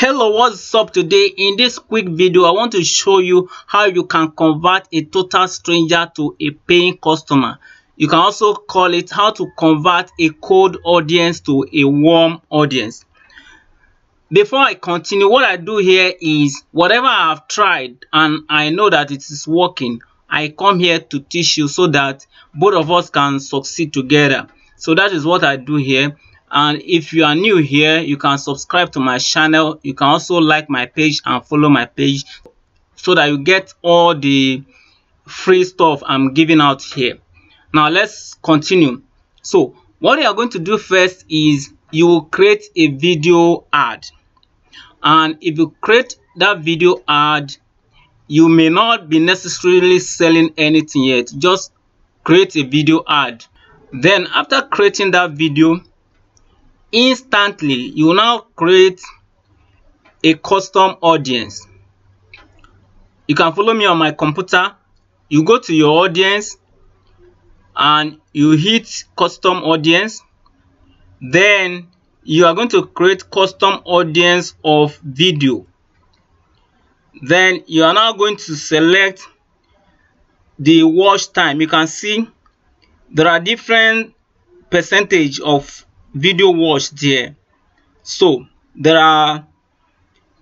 Hello, what's up? Today in this quick video I want to show you how you can convert a total stranger to a paying customer. You can also call it how to convert a cold audience to a warm audience. Before I continue, what I do here is whatever I have tried and I know that it is working, I come here to teach you so that both of us can succeed together. So that is what I do here. And if you are new here, you can subscribe to my channel. You can also like my page and follow my page so that you get all the free stuff I'm giving out here. Now let's continue. So what you are going to do first is you will create a video ad. And if you create that video ad, you may not be necessarily selling anything yet. Just create a video ad. Then after creating that video, instantly you will now create a custom audience. You can follow me on my computer. You go to your audience and you hit custom audience. Then you are going to create custom audience of video. Then you are now going to select the watch time. You can see there are different percentage of video watched there. So there are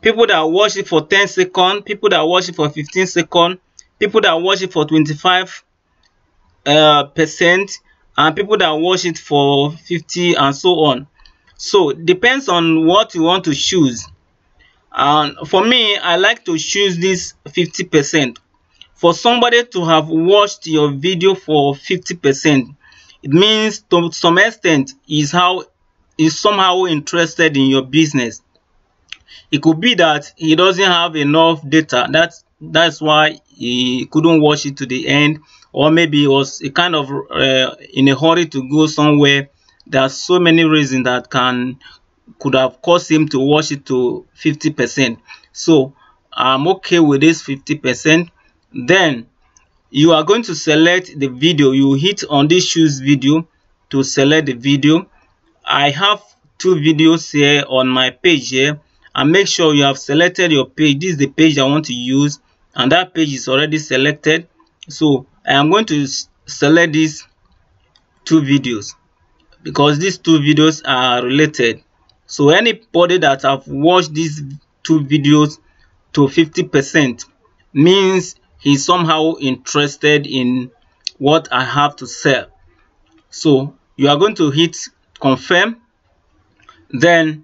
people that watch it for 10 seconds, people that watch it for 15 seconds, people that watch it for 25%, and people that watch it for 50 and so on. So it depends on what you want to choose. And for me, I like to choose this 50%. For somebody to have watched your video for 50%, it means to some extent is somehow interested in your business. It could be that he doesn't have enough data. That's why he couldn't watch it to the end, or maybe he was a kind of in a hurry to go somewhere. There are so many reasons that could have caused him to watch it to 50%. So I'm okay with this 50%. Then you are going to select the video. You hit on this choose video to select the video. I have two videos here on my page here, and make sure you have selected your page. This is the page I want to use, and that page is already selected. So I am going to select these two videos because these two videos are related. So anybody that have watched these two videos to 50% means he's somehow interested in what I have to sell. So you are going to hit confirm, then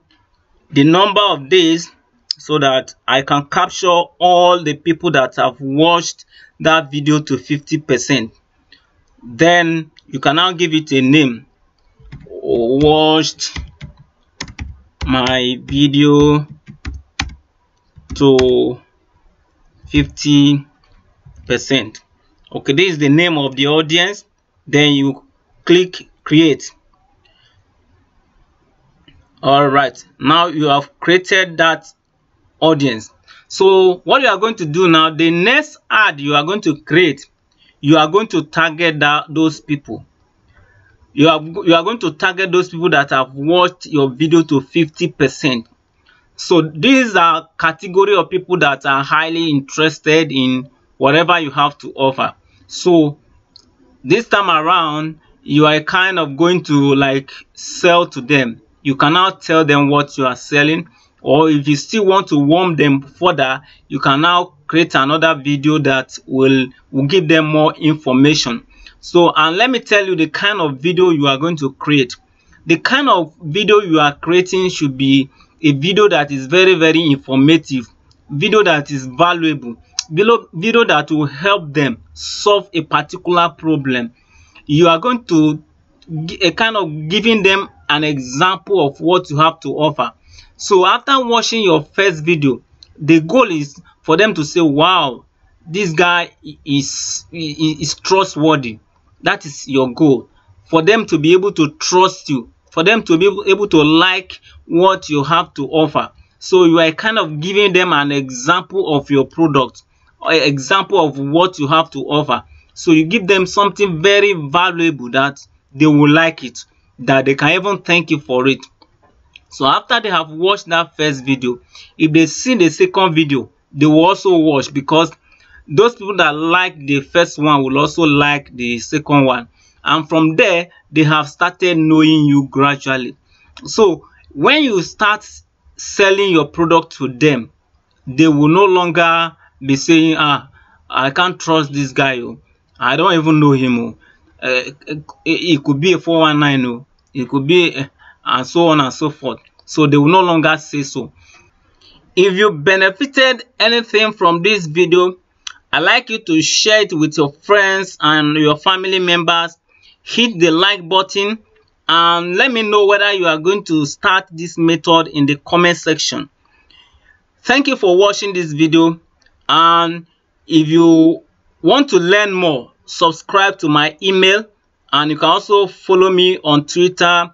the number of days, so that I can capture all the people that have watched that video to 50%. Then you can now give it a name. Watched my video to 50%. Okay, this is the name of the audience. Then you click create. All right, now you have created that audience. So what you are going to do now, the next ad you are going to create, you are going to target those people. You are going to target those people that have watched your video to 50%. So these are category of people that are highly interested in whatever you have to offer. So this time around, you are kind of going to like sell to them. You can now tell them what you are selling, or if you still want to warm them further, you can now create another video that will give them more information. So, and let me tell you the kind of video you are going to create. The kind of video you are creating should be a video that is very, very informative, video that is valuable, video that will help them solve a particular problem. You are going to kind of giving them an example of what you have to offer. So after watching your first video, the goal is for them to say, wow, this guy is trustworthy. That is your goal, for them to be able to trust you, for them to be able to like what you have to offer. So you are kind of giving them an example of your product, or an example of what you have to offer. So you give them something very valuable that they will like it, that they can even thank you for it. So after they have watched that first video, if they see the second video, they will also watch, because those people that like the first one will also like the second one, and from there they have started knowing you gradually. So when you start selling your product to them, they will no longer be saying, I can't trust this guy, I don't even know him, it could be a 419, it could be and so on and so forth. So they will no longer say so. If you benefited anything from this video, I'd like you to share it with your friends and your family members. Hit the like button and let me know whether you are going to start this method in the comment section. Thank you for watching this video, and if you want to learn more, subscribe to my email, and you can also follow me on Twitter,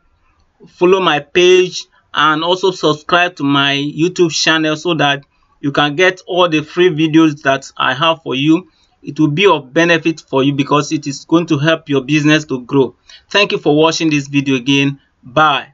follow my page, and also subscribe to my YouTube channel so that you can get all the free videos that I have for you. It will be of benefit for you because it is going to help your business to grow. Thank you for watching this video again. Bye.